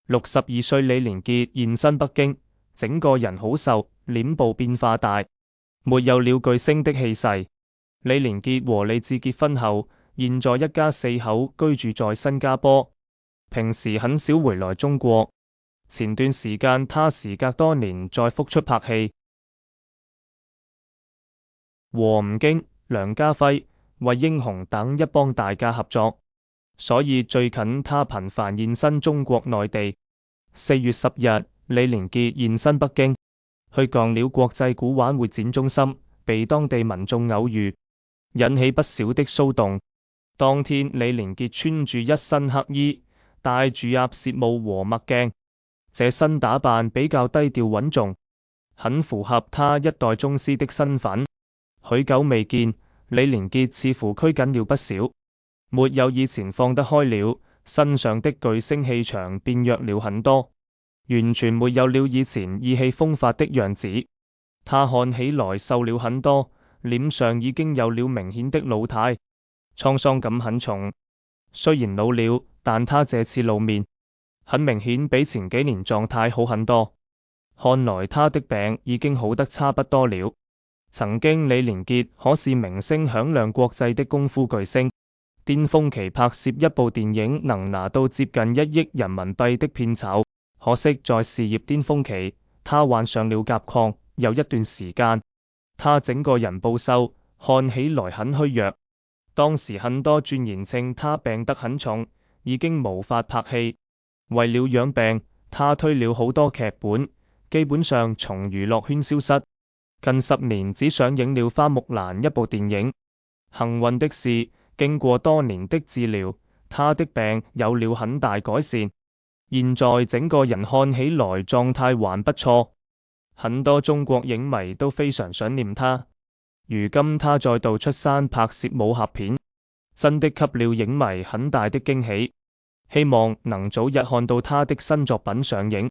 62歲李連杰現身北京，整個人好瘦，臉部變化大，沒有了巨星的氣勢。李連杰和李志結婚後，現在一家四口居住在新加坡，平時很少回來中國。前段時間他時隔多年再復出拍戲，和吳京、梁家輝、惠英紅等一幫大咖合作，所以最近他頻繁現身中國內地。4月10日，李連杰現身北京，去薨寮國際古玩會展中心，被當地民眾偶遇，引起不小的騷動。當天李連杰穿住一身黑衣，戴住鴨舌帽和墨鏡，這身打扮比較低調穩重，很符合他一代宗師的身份。許久未見，李連杰似乎拘謹了不少，沒有以前放得開了，身上的巨星氣場變弱了很多，完全沒有了以前意氣風發的樣子。他看起來瘦了很多，臉上已經有了明顯的老態，滄桑感很重。雖然老了，但他這次露面，很明顯比前幾年狀態好很多，看來他的病已經好得差不多了。曾經李連杰可是名聲響亮國際的功夫巨星，巔峰期拍攝一部電影能拿到接近1億人民幣的片酬，可惜在事業巔峰期，他患上了甲亢，有一段時間，他整個人暴瘦，看起來很虛弱。當時很多傳言稱他病得很重，已經無法拍戲。為了養病，他推了好多劇本，基本上從娛樂圈消失。近10年只上映了《花木蘭》一部電影。幸運的是，經過多年的治療，他的病有了很大改善，現在整個人看起來狀態還不錯。很多中國影迷都非常想念他。如今他再度出山拍攝武俠片，真的給了影迷很大的驚喜。希望能早日看到他的新作品上映。